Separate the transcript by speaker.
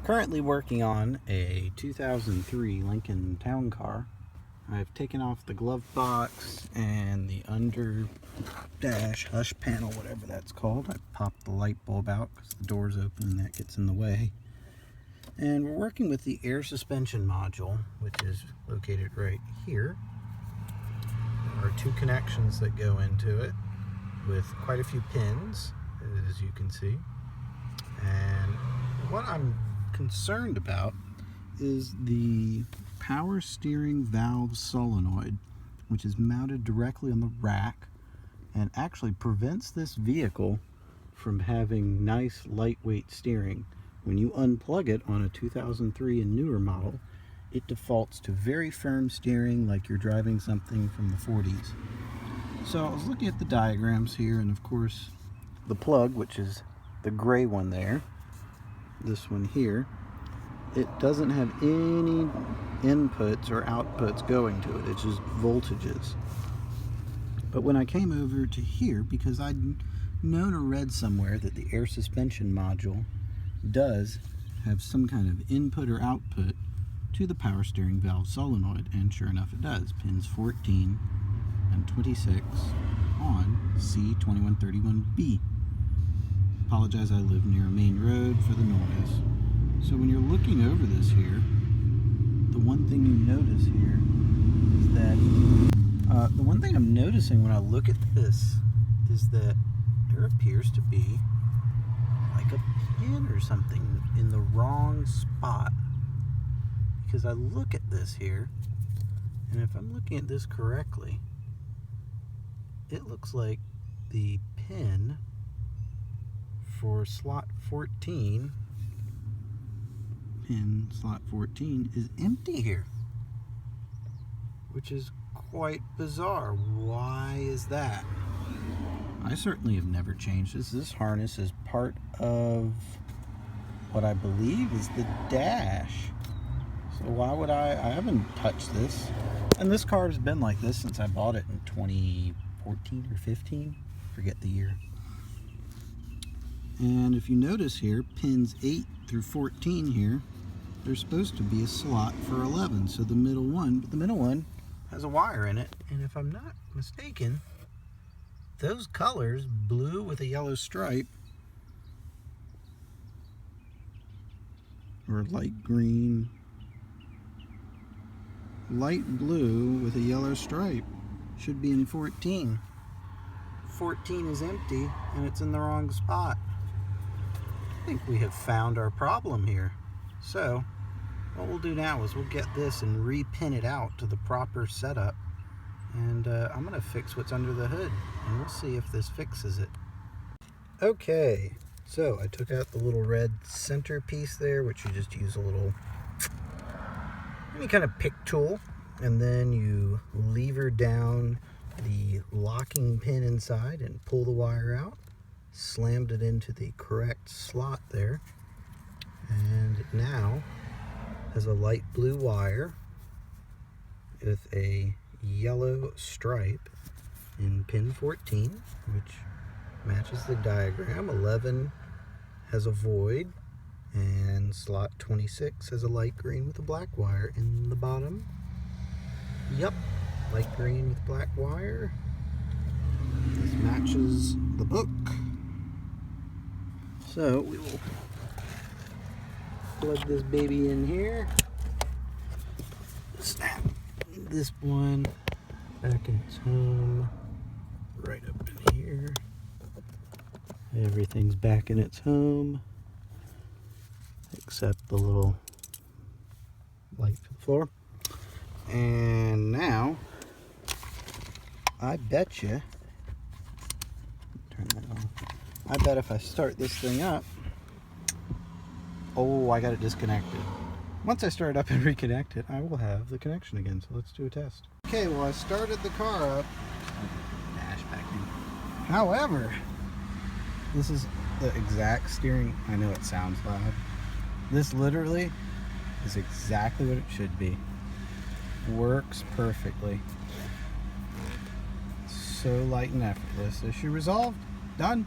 Speaker 1: Currently working on a 2003 Lincoln Town Car. I've taken off the glove box and the under dash hush panel, whatever that's called. I popped the light bulb out because the door's open and that gets in the way. And we're working with the air suspension module, which is located right here. There are two connections that go into it with quite a few pins, as you can see. And what I'm concerned about is the power steering valve solenoid, which is mounted directly on the rack and actually prevents this vehicle from having nice lightweight steering. When you unplug it on a 2003 and newer model, it defaults to very firm steering like you're driving something from the 40s. So I was looking at the diagrams here, and of course the plug, which is the gray one there, this one here, it doesn't have any inputs or outputs going to it. It's just voltages. But when I came over to here, because I'd known or read somewhere that the air suspension module does have some kind of input or output to the power steering valve solenoid, and sure enough it does. Pins 14 and 26 on C2131B. Apologize, I live near a main road for the noise. So when you're looking over this here, the one thing you notice here is that the one thing I'm noticing when I look at this is that there appears to be like a pin or something in the wrong spot. Because I look at this here, and if I'm looking at this correctly, it looks like the pin for slot 14, pin slot 14, is empty here, which is quite bizarre. Why is that? I certainly have never changed this. This harness is part of what I believe is the dash. So why would I haven't touched this. And this car has been like this since I bought it in 2014 or 15. Forget the year. And if you notice here, pins 8 through 14 here, there's supposed to be a slot for 11. So the middle one has a wire in it. And if I'm not mistaken, those colors, blue with a yellow stripe, or light green, light blue with a yellow stripe, should be in 14. 14 is empty and it's in the wrong spot. I think we have found our problem here. So what we'll do now is we'll get this and repin it out to the proper setup, and I'm going to fix what's under the hood and we'll see if this fixes it. Okay, so I took out the little red center piece there, which you just use a little any kind of pick tool, and then you lever down the locking pin inside and pull the wire out. Slammed it into the correct slot there, and it now has a light blue wire with a yellow stripe in pin 14, which matches the diagram. 11 has a void, and slot 26 has a light green with a black wire in the bottom. Yep, light green with black wire. This matches the book. So we will plug this baby in here. Snap this one back in its home. Right up in here. Everything's back in its home, except the little light for the floor. And now, I bet you, turn that on. I bet if I start this thing up, oh, I got it disconnected. Once I start it up and reconnect it, I will have the connection again. So let's do a test. Okay, well, I started the car up. Dash back in. However, this is the exact steering. I know it sounds loud. This literally is exactly what it should be. Works perfectly. So light and effortless. Issue resolved. Done.